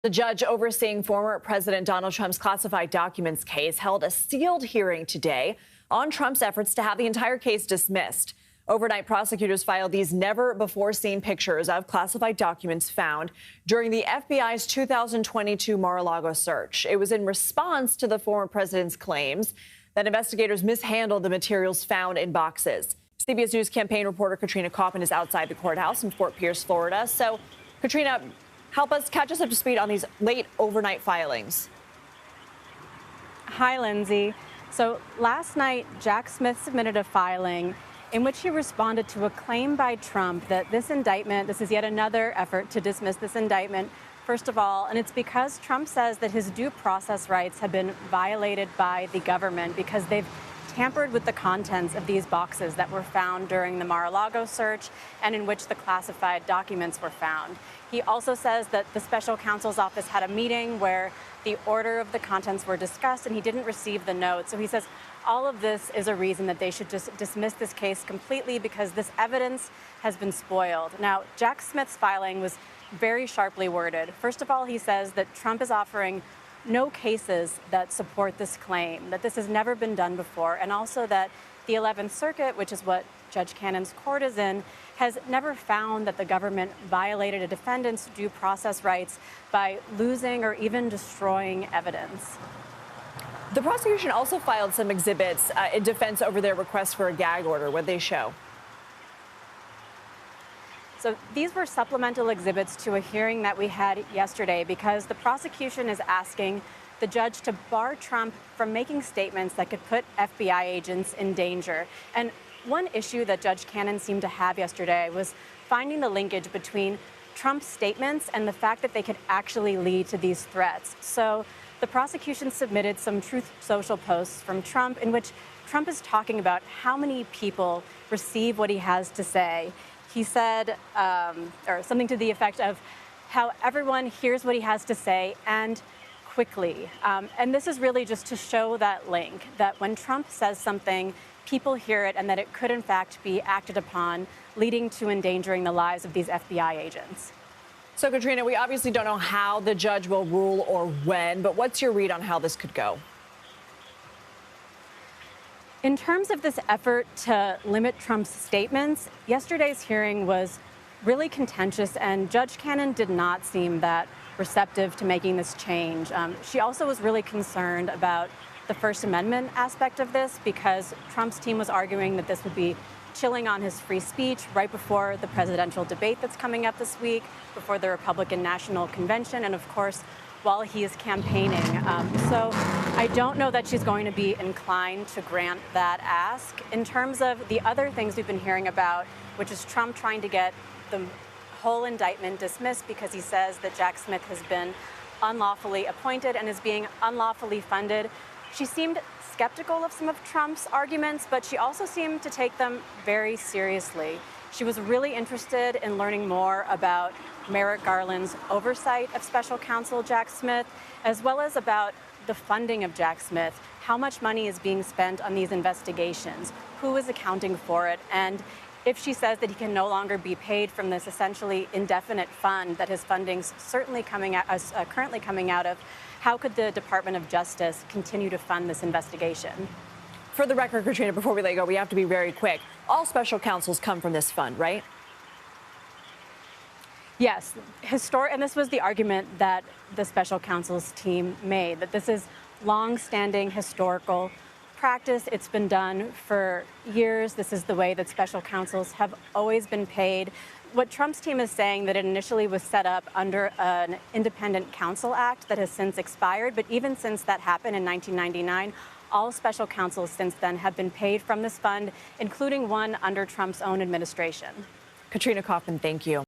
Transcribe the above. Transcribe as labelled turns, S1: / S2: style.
S1: The judge overseeing former President Donald Trump's classified documents case held a sealed hearing today on Trump's efforts to have the entire case dismissed. Overnight, prosecutors filed these never-before-seen pictures of classified documents found during the FBI's 2022 Mar-a-Lago search. It was in response to the former president's claims that investigators mishandled the materials found in boxes. CBS News campaign reporter Katrina Kaufman is outside the courthouse in Fort Pierce, Florida. So, Katrina, catch us up to speed on these late overnight filings.
S2: Hi, Lindsay. So last night, Jack Smith submitted a filing in which he responded to a claim by Trump that this is yet another effort to dismiss this indictment, first of all, and it's because Trump says that his due process rights have been violated by the government because they've tampered with the contents of these boxes that were found during the Mar-a-Lago search and in which the classified documents were found. He also says that the special counsel's office had a meeting where the order of the contents were discussed and he didn't receive the note. So he says all of this is a reason that they should just dismiss this case completely because this evidence has been spoiled. Now, Jack Smith's filing was very sharply worded. First of all, he says that Trump is offering no cases that support this claim, that this has never been done before, and also that the 11th Circuit, which is what Judge Cannon's court is in, has never found that the government violated a defendant's due process rights by losing or even destroying evidence.
S1: The prosecution also filed some exhibits in defense over their request for a gag order. What they show?
S2: So these were supplemental exhibits to a hearing that we had yesterday because the prosecution is asking the judge to bar Trump from making statements that could put FBI agents in danger. And one issue that Judge Cannon seemed to have yesterday was finding the linkage between Trump's statements and the fact that they could actually lead to these threats. So the prosecution submitted some Truth Social posts from Trump in which Trump is talking about how many people receive what he has to say. He said, or something to the effect of how everyone hears what he has to say and quickly. And this is really just to show that link, that when Trump says something, people hear it and that it could in fact be acted upon, leading to endangering the lives of these FBI agents.
S1: So, Katrina, we obviously don't know how the judge will rule or when, but what's your read on how this could go?
S2: In terms of this effort to limit Trump's statements, yesterday's hearing was really contentious, and Judge Cannon did not seem that receptive to making this change. She also was really concerned about the First Amendment aspect of this because Trump's team was arguing that this would be chilling on his free speech right before the presidential debate that's coming up this week, before the Republican National Convention, and of course, while he is campaigning. So I don't know that she's going to be inclined to grant that ask. In terms of the other things we've been hearing about, which is Trump trying to get the whole indictment dismissed because he says that Jack Smith has been unlawfully appointed and is being unlawfully funded. She seemed skeptical of some of Trump's arguments, but she also seemed to take them very seriously. She was really interested in learning more about Merrick Garland's oversight of special counsel Jack Smith, as well as about the funding of Jack Smith, how much money is being spent on these investigations, who is accounting for it, and if she says that he can no longer be paid from this essentially indefinite fund that his funding's certainly currently coming out of, how could the Department of Justice continue to fund this investigation?
S1: For the record, Katrina, before we let go, we have to be very quick. All special counsels come from this fund, right?
S2: Yes, and this was the argument that the special counsel's team made, that this is long-standing historical practice. It's been done for years. This is the way that special counsels have always been paid. What Trump's team is saying that it initially was set up under an Independent Counsel Act that has since expired, but even since that happened in 1999, all special counsels since then have been paid from this fund, including one under Trump's own administration.
S1: Katrina Kaufman, thank you.